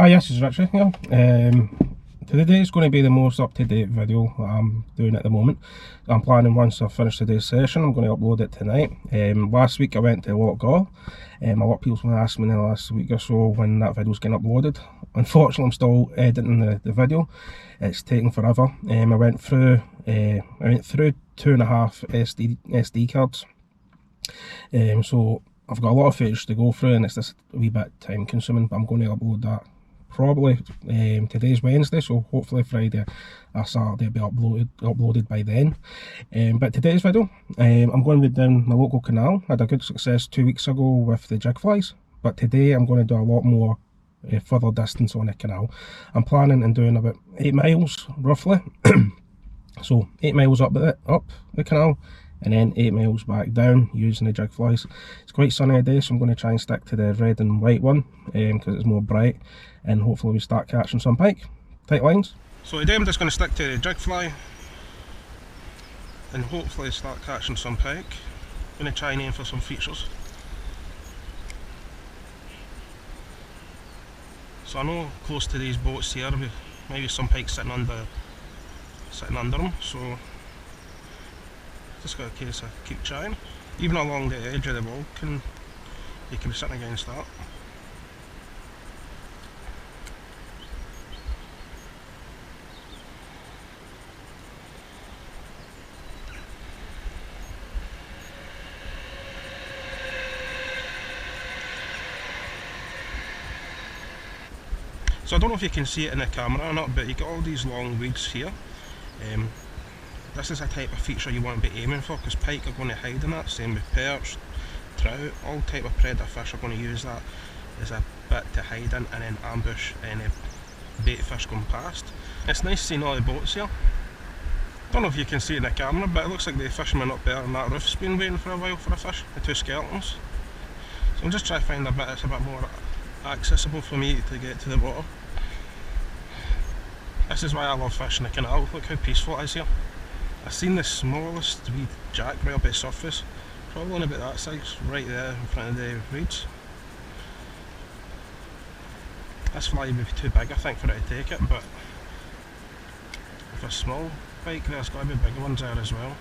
Yes, it's Richard here. Today is going to be the most up-to-date video that I'm doing at the moment. I'm planning, once I've finished today's session, I'm going to upload it tonight. Last week I went to a lot of people have been asking me in the last week or so when that video's getting uploaded. Unfortunately, I'm still editing the video. It's taking forever. I went through 2.5 SD cards. So I've got a lot of footage to go through, and it's just a wee bit time consuming, but I'm going to upload that probably today's Wednesday, so hopefully Friday or Saturday will be uploaded by then. But today's video, I'm going to be down my local canal. I had a good success 2 weeks ago with the jig flies, but today I'm going to do a lot more further distance on the canal. I'm planning on doing about 8 miles roughly. So 8 miles up the canal, and then 8 miles back down using the jig flies. It's quite sunny today, so I'm going to try and stick to the red and white one because it's more bright, and hopefully we start catching some pike. Tight lines. So today I'm just going to stick to the jig fly and hopefully start catching some pike. I'm going to try and aim for some features. So I know close to these boats here, maybe some pike sitting under them, so just got a case of keep trying. Even along the edge of the bog, you can be sitting against that. So I don't know if you can see it in the camera or not, but you got all these long weeds here. This is a type of feature you want to be aiming for, because pike are going to hide in that. Same with perch, trout, all type of predator fish are going to use that as a bit to hide in and then ambush any bait fish going past. It's nice seeing all the boats here. Don't know if you can see it in the camera, but it looks like the fishermen up there on that roof's been waiting for a while for a fish, the two skeletons. So I'm just trying to find a bit that's a bit more accessible for me to get to the water. This is why I love fishing the canal. Look how peaceful it is here. I've seen the smallest wee jack right up at the surface, probably only about that size, right there in front of the reeds. This fly would be too big I think for it to take it, but if a small pike, there's got to be bigger ones there as well.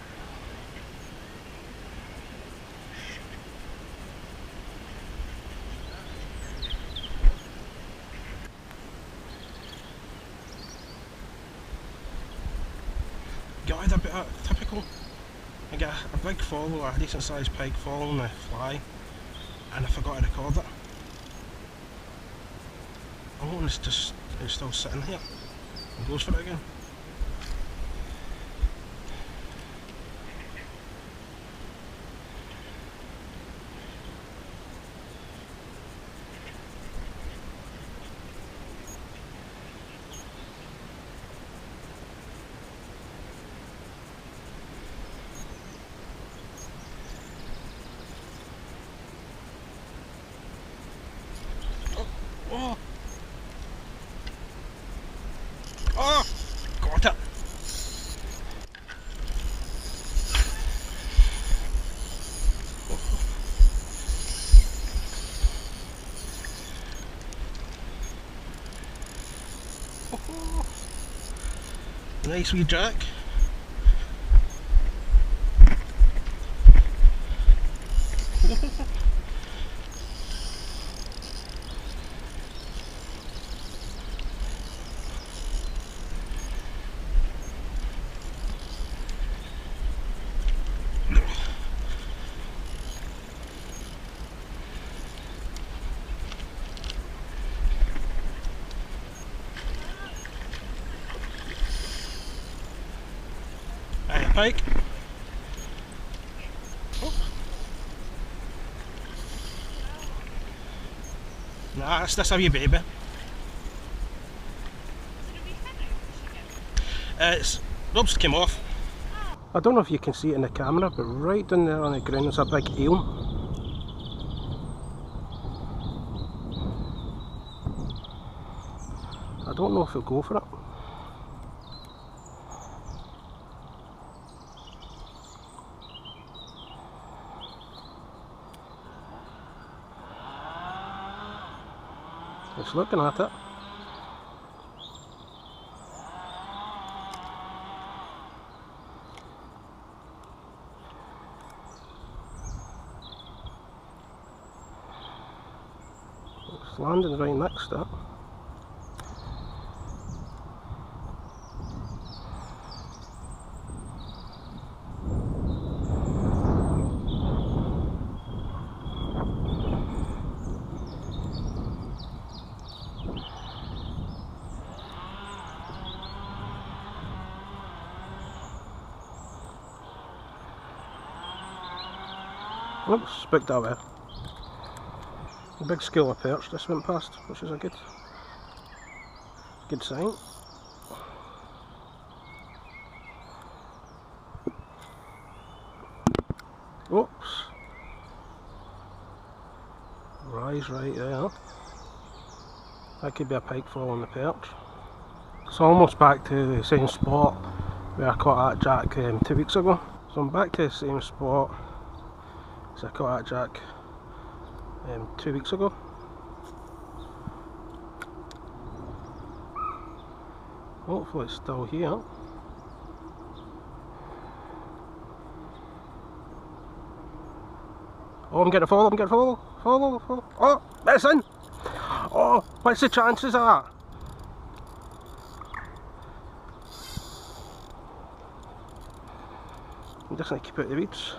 Got a bit of typical. I get a big fall, a decent sized pike fall on the fly, and I forgot to record it. I'm hoping it's still sitting here and goes for it again. Oh! Oh! Got it! Oh. Nice wee jack. Pike. Oh. Nah, it's just a wee baby. Its ropes came off. I don't know if you can see it in the camera, but right down there on the ground there's a big eel. I don't know if he'll go for it. It's looking at it. It's landing right next to it. Oops, spooked that way. A big school of perch just went past, which is a good sign. Oops. Rise right there. That could be a pike following the perch. So almost back to the same spot where I caught that jack 2 weeks ago. So I'm back to the same spot. So I caught that jack 2 weeks ago. Hopefully it's still here. Oh, I'm getting a follow, follow. Oh, it's in! Oh, what's the chances of that? I'm just going to keep out the weeds.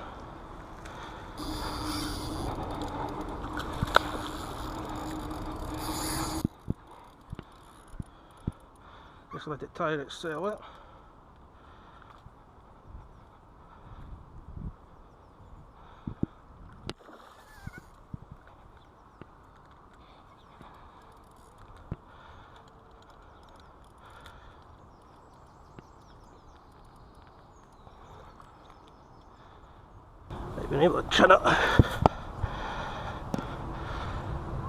Just let it tire itself out. I've been able to chin it.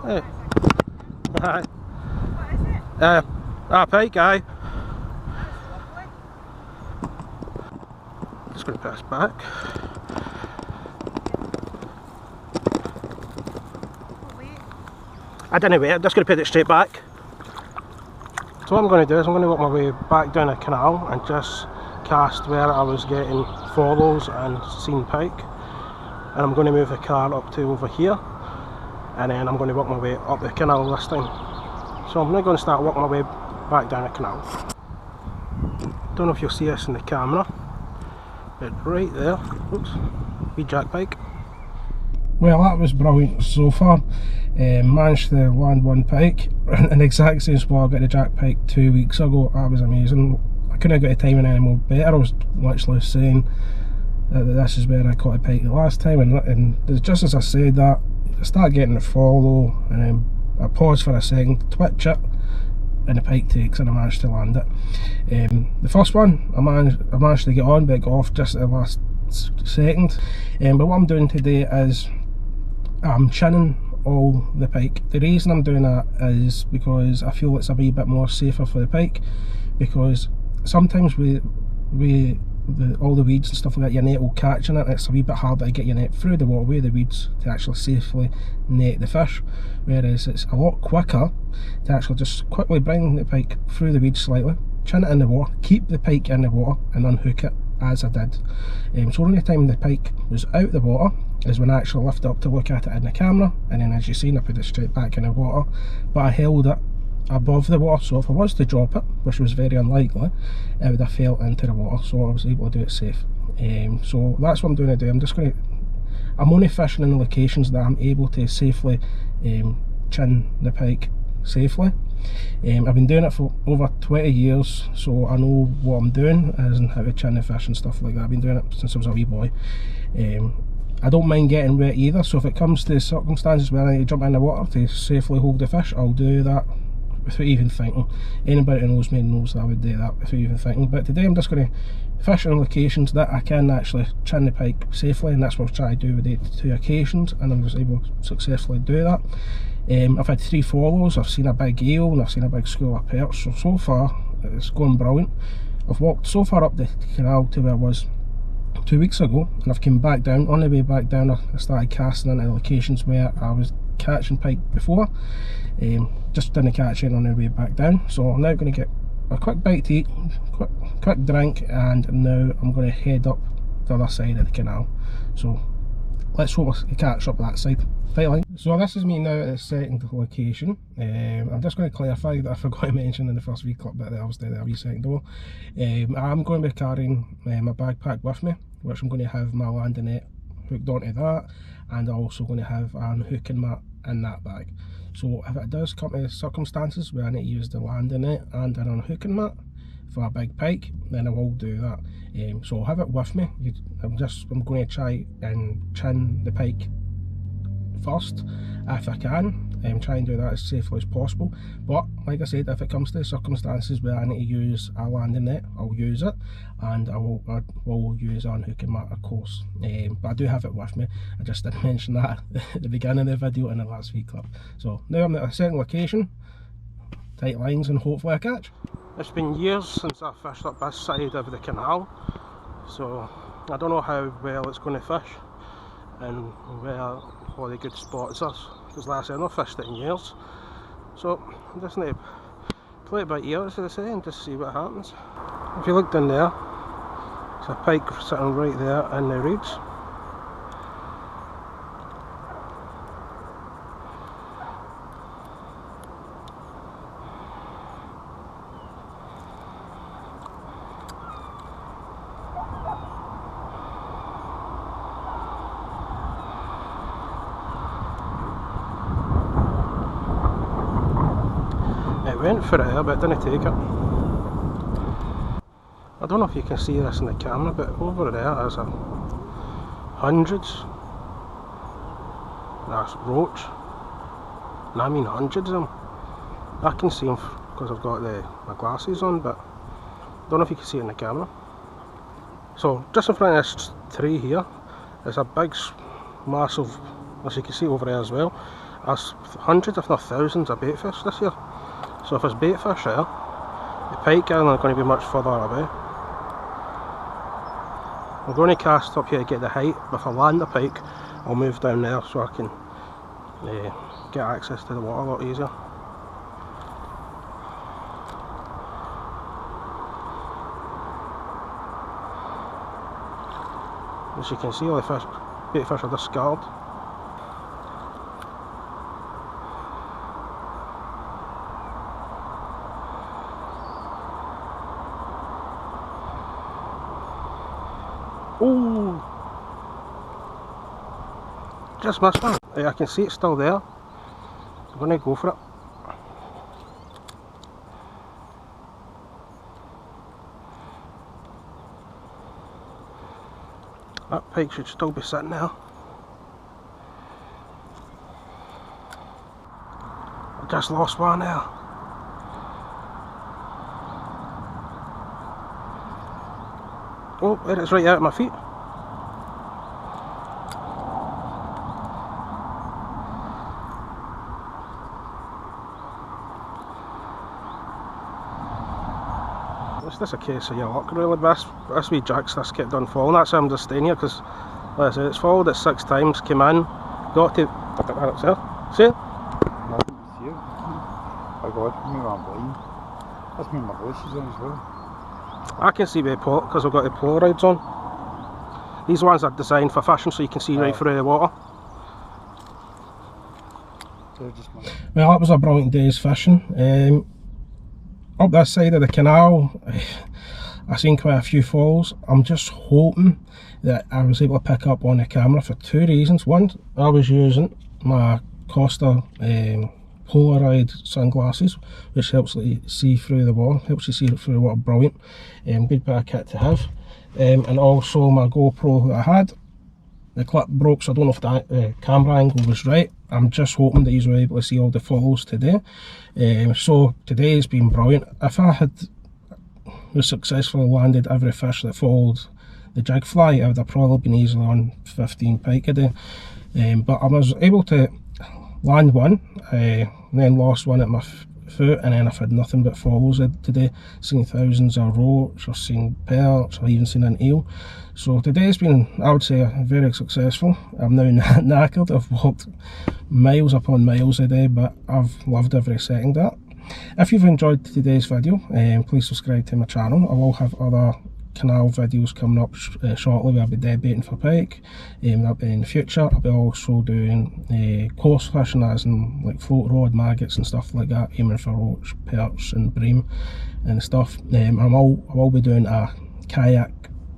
Hey. Hi. What is it? Pike, aye. Just going to pass back. Wait. I didn't wait, I'm just going to put it straight back. So what I'm going to do is I'm going to work my way back down the canal and just cast where I was getting follows and seen pike. And I'm going to move the car up to over here, and then I'm going to work my way up the canal this time. So I'm now going to start working my way back down the canal. Don't know if you'll see this in the camera, but right there, oops, wee jack pike. Well, that was brilliant so far. Managed to land one pike in the exact same spot I got the jack pike 2 weeks ago. That was amazing. I couldn't have got the timing any more better. I was literally saying that this is where I caught a pike the last time, and just as I said that, I started getting the follow, and then I paused for a second, twitch it, and the pike takes, and I managed to land it. The first one, I managed to get on, but it got off just at the last second. But what I'm doing today is I'm chinning all the pike. The reason I'm doing that is because I feel it's a wee bit more safer for the pike, because sometimes all the weeds and stuff like that, your net will catch in it, and it's a wee bit harder to get your net through the waterway, the weeds, to actually safely net the fish, whereas it's a lot quicker to actually just quickly bring the pike through the weeds slightly, chin it in the water, keep the pike in the water and unhook it, as I did. So the only time the pike was out the water is when I actually lifted up to look at it in the camera, and then as you've seen I put it straight back in the water, but I held it above the water, so if I was to drop it, which was very unlikely, it would have fell into the water, so I was able to do it safe. So that's what I'm doing today. I'm only fishing in the locations that I'm able to safely chin the pike safely. I've been doing it for over 20 years, so I know what I'm doing and how to chin the fish and stuff like that. I've been doing it since I was a wee boy. I don't mind getting wet either, so if it comes to circumstances where I need to jump in the water to safely hold the fish, I'll do that without even thinking. Anybody who knows me knows that I would do that without even thinking. But today I'm just going to fish in locations that I can actually chin the pike safely, and that's what I've tried to do with the 2 occasions, and I was able to successfully do that. I've had 3 follows, I've seen a big eel, and I've seen a big school of perch, so far it's going brilliant. I've walked so far up the canal to where I was 2 weeks ago, and I've come back down. On the way back down I started casting into locations where I was catching pike before, just didn't catch it on the way back down. So I'm now going to get a quick bite to eat, quick drink, and now I'm going to head up the other side of the canal. So let's hope we catch up that side. So this is me now at the second location. I'm just going to clarify that I forgot to mention in the first wee clip bit that I was there a wee second ago. I'm going to be carrying my backpack with me, which I'm going to have my landing net hooked onto that, and I'm also going to have an hooking mat in that bag. So if it does come to circumstances where I need to use the landing net and an unhooking mat for a big pike, then I will do that. So I'll have it with me. I'm going to try and chin the pike first if I can, try and do that as safely as possible. But like I said, if it comes to circumstances where I need to use a landing net, I'll use it, and I will use an unhooking mat, of course. But I do have it with me. I just didn't mention that at the beginning of the video in the last week clip. So now I'm at a second location, tight lines, and hopefully I catch. It's been years since I fished up this side of the canal, so I don't know how well it's going to fish and where all the good spots are, because like I said, I've not fished it in years. So I just need to play it by ear, as I say, and just see what happens. If you look down there, there's a pike sitting right there in the reeds. Went for it there, but didn't take it. I don't know if you can see this in the camera, but over there is hundreds. That's roach, and I mean hundreds of them. I can see them because I've got my glasses on, but I don't know if you can see it in the camera. So just in front of this tree here is a big, massive, as you can see over there as well, there's hundreds if not thousands of baitfish this year. So if there's baitfish there, the pike aren't going to be much further away. I'm going to cast up here to get the height, but if I land the pike, I'll move down there so I can get access to the water a lot easier. As you can see, all the baitfish are just scarred. Oh! Just missed one. I can see it's still there. I'm going to go for it. That pike should still be sitting there. I just lost one there. Oh, there it's right out at my feet. It's just a case of your luck really. This wee jack's just kept on falling. That's why I'm just staying here, because like I said, it's followed it 6 times, came in, got to... See it? I didn't see it. I got me on blind. That's me and my glasses on as well. I can see with pollock because I've got the Polaroids on. These ones are designed for fishing, so you can see right through the water. Well, that was a brilliant day's fishing. Up this side of the canal, I've seen quite a few falls. I'm just hoping that I was able to pick up on the camera for 2 reasons. One, I was using my Costa Polaroid sunglasses, which helps you see through the water, helps you see through the water, brilliant. Good bit of kit to have. And also my GoPro that I had, the clip broke, so I don't know if the camera angle was right. I'm just hoping that you were able to see all the falls today. So today's been brilliant. If I had successfully landed every fish that followed the jig fly, I would have probably been easily on 15 pike a day. But I was able to land one, then lost one at my foot, and then I've had nothing but follows today. Seen thousands of roach, I've seen perch, I've even seen an eel. So today's been, I would say, very successful. I'm now knackered. I've walked miles upon miles a day, but I've loved every second of it. If you've enjoyed today's video, please subscribe to my channel. I will have other Canal videos coming up shortly where I'll be debating for pike. That'll be in the future. I'll be also doing coarse fishing, as in like float rod, maggots and stuff like that, aiming for roach, perch and bream and stuff. I will be doing a kayak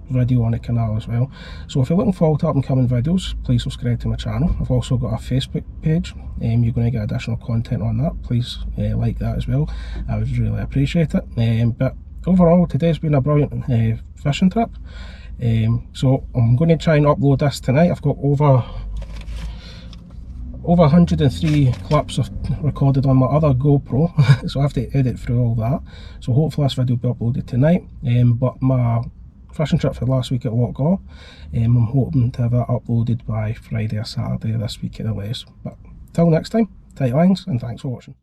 video on the canal as well. So if you're looking forward to up and coming videos, please subscribe to my channel. I've also got a Facebook page. You're going to get additional content on that. Please like that as well. I would really appreciate it. But overall, today's been a brilliant fishing trip. So I'm going to try and upload this tonight. I've got over 103 clips of recorded on my other GoPro, so I have to edit through all that. So hopefully this video will be uploaded tonight. But my fishing trip for last week at Loch, I'm hoping to have that uploaded by Friday or Saturday this week at the latest. But till next time, tight lines and thanks for watching.